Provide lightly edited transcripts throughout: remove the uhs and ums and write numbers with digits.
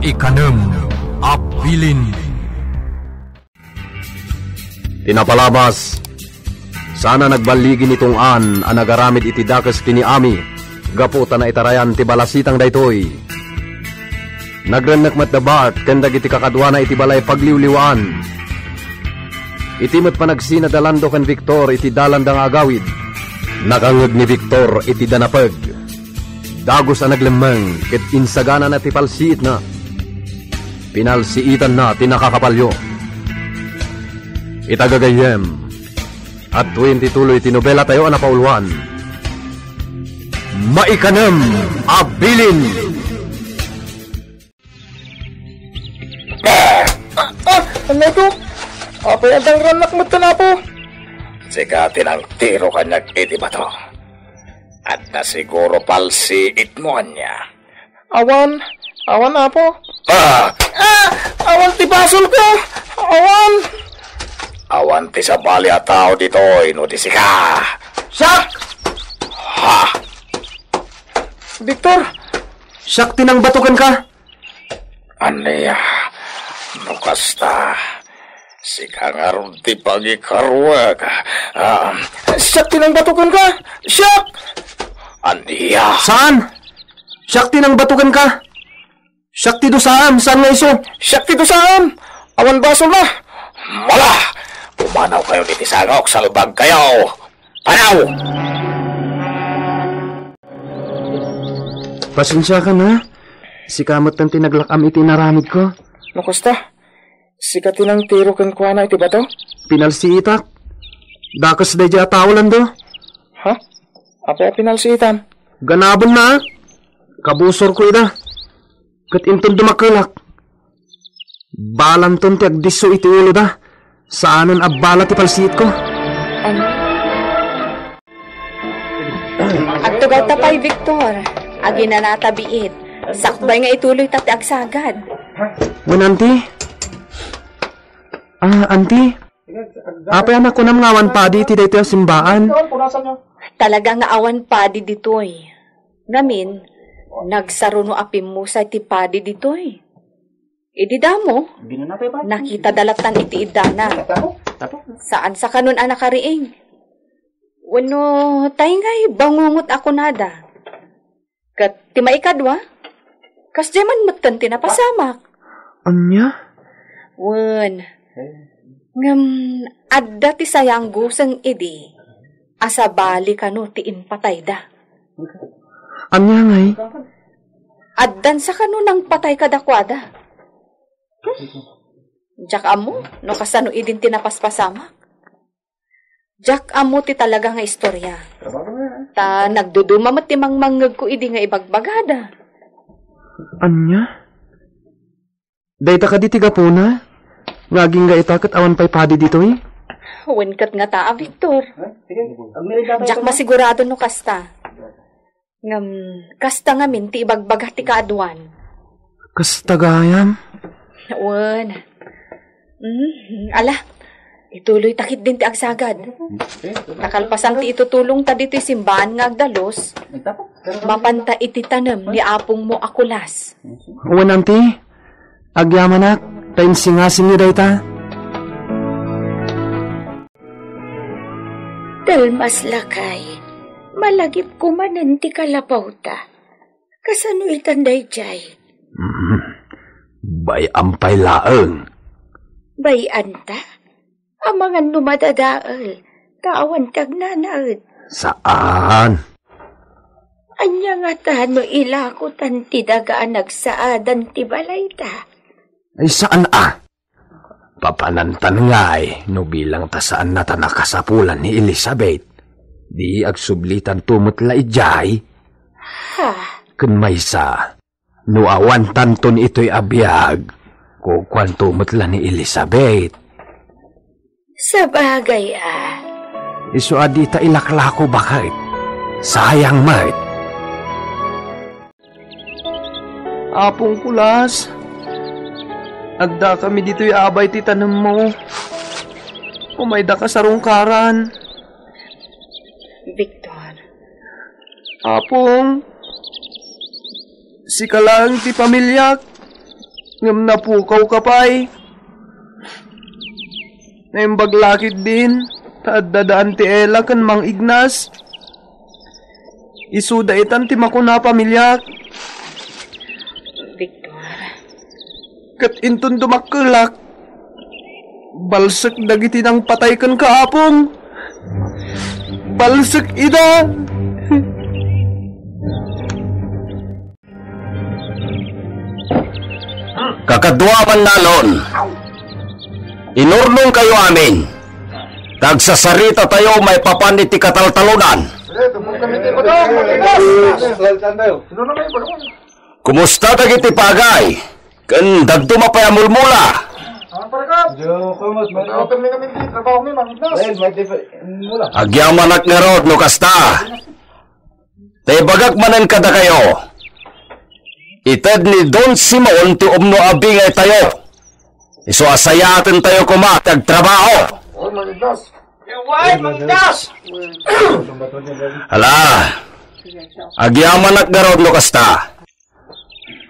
Maikanem, Abilin. Tinapalabas, sana nagbaligin itong an nagaramid iti dakes kini ami, gaputa na itarayan ti balasitang daytoy. Nagrenak matdabat, kendag iti kakadwa na iti balay pagliwliwaan. Iti mat panagsina dalando kan Victor iti dalandang agawid. Nakangag ni Victor iti danapag. Dagos ang naglemang, ket insagana na ti palsiit na. Pinalsiitan na tinakakapalyo. Itagagayem, at 20 tuloy tinobela tayo na pauluan. Maikanem, Abilin! Ano ito? Apay adang ranak mo ito na po. Sige, tinang tiro ka nag-iti ba to? At na siguro palsiit mo niya. Awan na po. Ah! Awan ti basol ko. Awan ti sa bali at tao dito, inuti si ka. Siak! Ha? Victor! Siyak tinang batukan ka? Aniya, nukasta. Sika nga ron ti pagikarwag. Siak tinang batukan ka! Siak! Aniya. Saan? Siyak tinang batukan ka? Siyak ti dosaam, saan nga iso? Siak ti dosaam! Awan basol na! Wala! Umanaw kayo ni Tisangok sa lubag kayo! Panaw! Pasensya ka na. Si kamot ng tinaglakam iti naramid ko. Nukasta? Sika tinang tiro kan kuha na iti ba to? Pinalsiitak. Dakas day dya tawalan do. Ha? Apa pinalsiitan? Ganabon na. Kabusor ko ida. Kat inton dumakulak. Balanton ti agdiso iti ulo da. Saanan abbala ti palsiit ko. At tugaw tapay, Victor. Agi na natabiit. Sakbay nga ituloy tati agsagad. Auntie? Auntie? Apay anak ko nam ngawan pa di ti dayto simbaan. Talaga nga awan padi ditoy. Ngamin, nagsaruno apim mo sa iti padi ditoy. Idi damo, nakita dalatan iti idana. Saan sa kanun anak kariing? Wano, tayo nga'y bangungot ako nada. Kat timaikadwa, kas jaman matan tinapasamak. Anya? Wan, ngam, adda ti sayang gusang idi, asabali kano ti inpatay da. Anya nga'y? Addan sa kano nang patay kadakwada. Jak amo, no kasano idin tinapaspasamak. Jak amo ti talaga nga istorya. Ta nagdudumamat ti mangmangag ko idi nga ibagbagada. Anya? Dayta ka di tigapuna? Ngaging nga itakat awan pa'y padi dito eh? Wenkat nga taa, Victor. Jak masigurado no kasta. Ngam, kasta nga min ti ibagbaga ti kaaduan. Kasta gayam? Wan. Ala, ituloy takit din ti agsagad. Nakalpasan ti itutulong ta dito simbahan nga agdalos. Mapanta iti tanem ni apong mo akulas. Uwan, auntie. Agyamanak, tayo singasing niyo dayta. Dalmas lakay, malagip kumanan ti kalapaw ta. Kasano itanday jay? Bay ampay laeng. Bay anta? Amangan numadadaal, kaawan tag nanaad. Saan? Anya nga ta no ilakutan ti dagaan nagsaadan ti balay ta. Ay saan Papanantan nga'y no bilang ta saan na ta nakasapulan ni Elizabeth. Di agsublitan tumutla ijay. Ha? Kun maysa, no awan tanton ito'y abiyag, kukwan tumutla ni Elizabeth. Sa bagay Isu adita ilaklako bakit? Sayang mat. Apong kulas. Agda kami dito'y abay ti tanem mo. Umayda ka sa rungkaran. Victor. Apong. Si ka lang ti pamilyak. Ngam napukaw ka pa'y. Naimbaglakid din. Dadaan ti Ella kan Mang Ignas. Isuda itan ti makuna pamilyak. Victor. Kat intun dumakkelak. Balsek dagiti nang patay kan kaapong. Balsek ida. Kakadwa man nalon. Inurnong kayo amin. Tagsasarita tayo may papaniti kataltalunan. Kumusta dagiti pagay? Ken dagduma pa mulmula. Agyaman ak ngarod no kasta. Tay bagak manen kada kayo. Ited ni Don Simon ti umno abingay tayo. Iso asayaten tayo kumatag trabaho. Hala, agyaman at garod no kasta.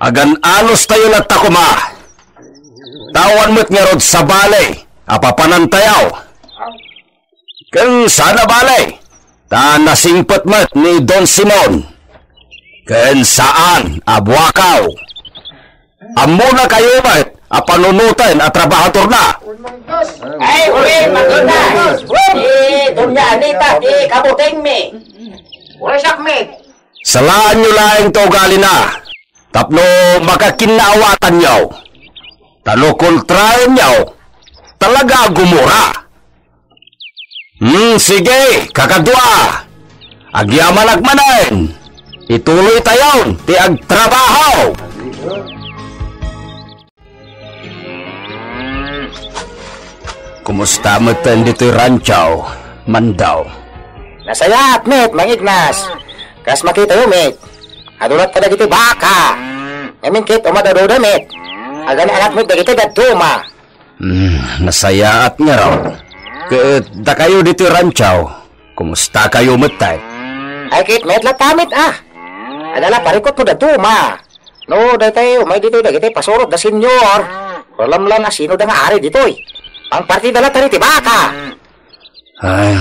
Agan alos tayo na takuma. Tawan mo't ngarod sa balay, apapanan tayaw. Kung sana balay, ta nasingpot mo't ni Don Simon. Ken saan abwakaw? Amo na kayo mo't apanunutan at trabahator na. Ay, uwi, maganda. Dunya, nita, di kabuteng mi. Uri sakmit. Salaan nyo laing to gali na. Tapno makakinawatan nyo. Talo kontrayan nyo. Talaga gumura. Sige, kakadwa. Agyaman agmanan. Ituloy tayo, ti agtrabaho. Kumusta mo tan dito'y ranchaw, Mandaw? Nasayat, mit, Mang Ignas. Kas makita yung, mit. Adulat ka dagiti baka. Ngamin kit, umadaduda, mit. Agani anak, mit, dagiti daduma. Nasayaat nga raw. Da kayo dito'y ranchaw. Kumusta kayo matay? Ay, kit, mit, latamit, ah. Adala, parikot mo daduma. No, dati, umay dito'y dagiti pasurot da senyor. Walamlan na sino da nga ari dito'y. Ang partida la tari ti baka. Ay,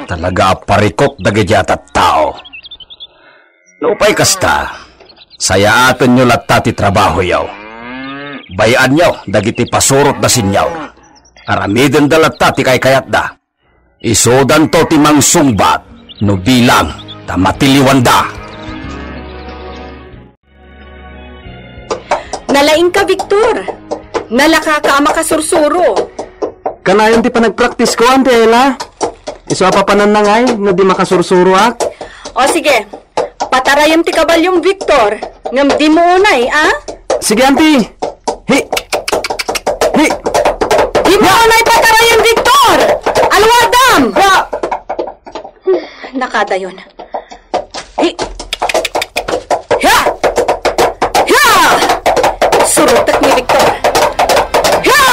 talaga parikot dagiti atat tao. Lupay kasta, sayaaten nyo latta ti trabaho yaw. Bayaan nyo, dagiti pasurot da sinyaw. Aramiden da latta ti kayat da. Isodan to ti mangsungbat, no bilang ta matiliwan da. Nalaing ka, Victor. Nalaka ka makasursuro. Kanayon ti panagpraktis ko, Ante Ella. Iso apapanan na ngay, na di makasursuro ak. O sige, patarayan ti kabalyong Victor. Ngam di mo unay, ah? Sige, Auntie. Hi! Di mo unay patarayan, Victor! Alwadam! Nakada yun. Hi! Ha! Ha! Surutak ni Victor. Ha!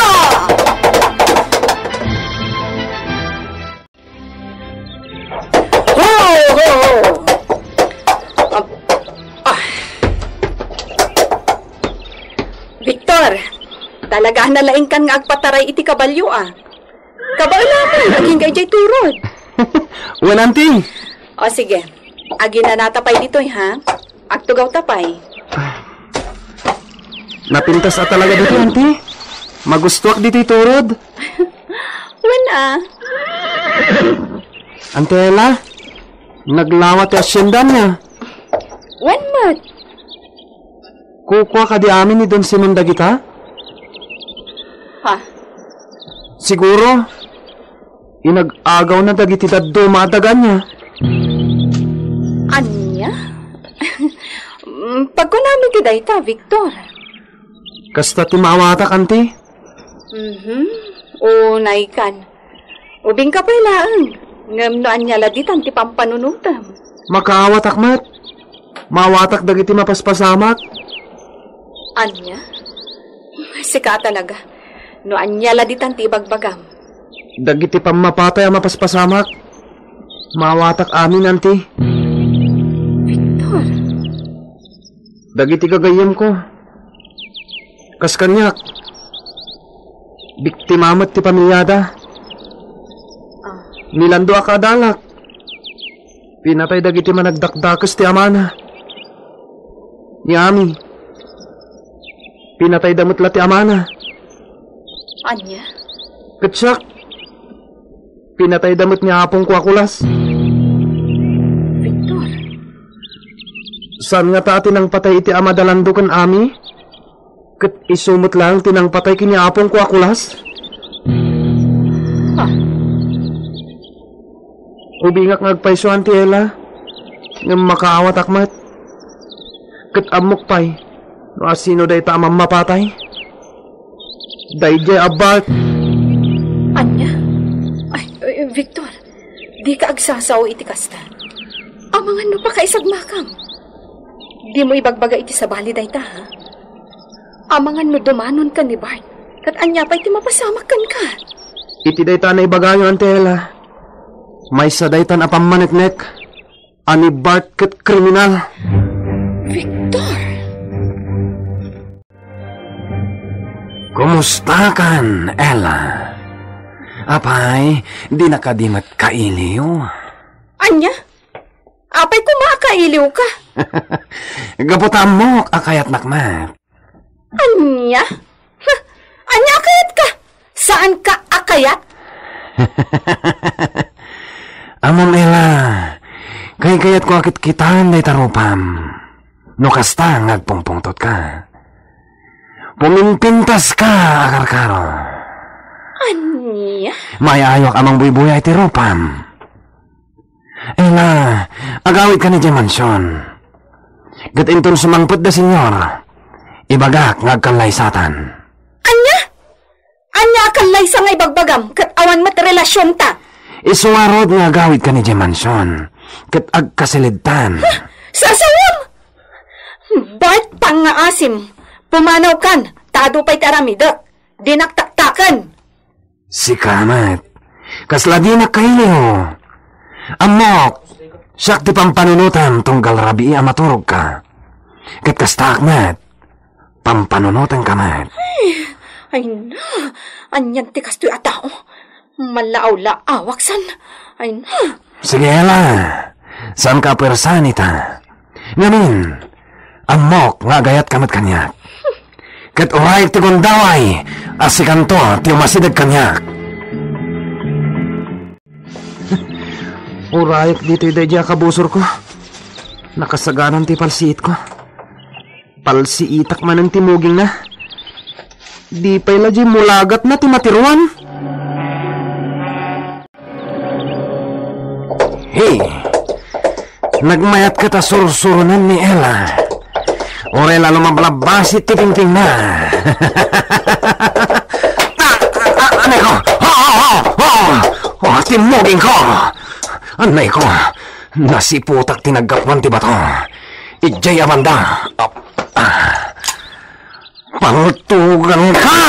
Ho! Ho! Victor, talaga nalaing kan nga agpataray iti kabalyo, ah. Kabaala ka, naging kay Jay Turod. Wen, Auntie. O sige, agi na natapay dito'y, ha? Agtugaw tapay. Napintas at talaga dito, Auntie. Magustuak dito turod. Wala. Ante Ella, naglawat yung asyendan niya. When mat? Kukuha ka di amin ni Don Simon dagita? Ha? Siguro, inag-agaw na dagiti daddo madagan niya. Anya? Pagkunami ka dahita, Victor. Kasta timawatak, Auntie. O, naikan. Ubing ka pailaan. Ngam no anya laditan ti pampanunutam. Makawatak, mat. Mawatak dagiti mapaspasamak. Anya? Sika talaga. No anya laditan ti bagbagam. Dagiti pamapatay ang mapaspasamak. Mawatak amin, Auntie. Victor. Dagiti gagayam ko. Kas kanyak, biktimamat ti pamilyada. Nilando akadalak. Pinatay dagiti managdakdakas ti amana. Ni Ami. Pinatay damutla ti amana. Anya? Katsak. Pinatay damot niya apong Kuakulas. Victor? Saan nga ta tinang patay iti ama dalando kan Ami? Kat isumot lang tinang patay kini apong Kuakulas? Ha? Ubingak ngagpaysuan ti Ela. Nga makaawat akmat. Kat amok pay. No asino day ta amang mapatay. Dayjay abalt. Anya? Ay, Victor, di ka agsasaw iti kasta. Amangan no pa kaisagmakam. Di mo ibagbaga iti sabali day ta, ha? Amangan no dumanon ka ni Bart. Kat anya pa iti mapasamakan ka. Iti day ta na ibagayo ante Ela. May sadaytan apang maneknek. Ani Bart kat kriminal. Victor! Kumusta kan, Ella? Apay, di nakadimat kailiw? Anya? Apay kumakailiw ka? Gaputamok akayat nakmat. Anya? Ha? Anya akayat ka? Saan ka akayat? Amam, Ella, kayat ko akit kitaan day tarupam. No kasta ngagpungpungtot ka. Pumimpintas ka, akarkaro. Anya? May ayok amang buy-buya iti rupam. Ela, agawit ka ni di mansyon. Gatinton sumangpot da senyor. Ibagak ngagkalay satan. Anya? Anya akalay sa nga ibagbagam kat awan mat relasyon ta. Isuwarod nga agawit ka ni di mansyon. Kat agkasilidtan. Sasawam! Bart pang nga asim. Pumanaw kan, tado pa'y taramidok. Dinaktaktakan. Si Kamat, kasla di nakailiw. Amok, siyak di pampanunutan tunggal rabi amaturog ka. Kat kastakmat, pampanunutan kamat. Ay na, anyan ti kastoy atao. Malaaw-laawaksan. Ay na. Sige, Ella, saan ka persanita? Ngamin, amok nga gayat kamat kanyak. Kat uray ti gundaway, asikanto ti umasidag kanyak. Urayok dito idadya kabusor ko. Nakasaganan ti palsiit ko. Palsiitak man ang timuging na. Di pa'y ladya mulagat na ti matiruan. Hey, nagmayat ka ta sursurunan ni Ella. Ore lalo mablabasit ti pingping na. Anay ko! Timuging ko! Anay ko! Nasiputak tinagapwan ti bato. Ijay amanda. Pantugan ka!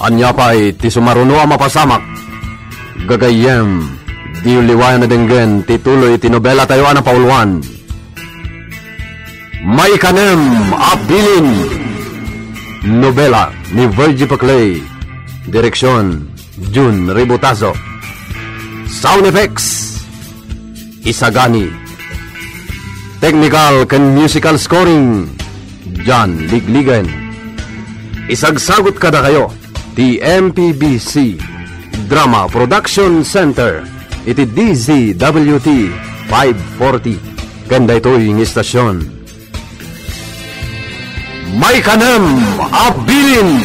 Anya pa'y ti sumaruno ang mapasamak. Gagayem, di uliwayan na denggen, tituloy ti nobela tayo na pauluan. May kanem abilin. Nobela ni Virgie Paclay. Direksyon, Jun Ributazo. Sound effects, Isagani. Technical and musical scoring, John Ligligan. Isagsagot kada kayo, ti MPBC Drama Production Center, iti DZWT 540. Ganda ito'y ng istasyon. May kanem abilin.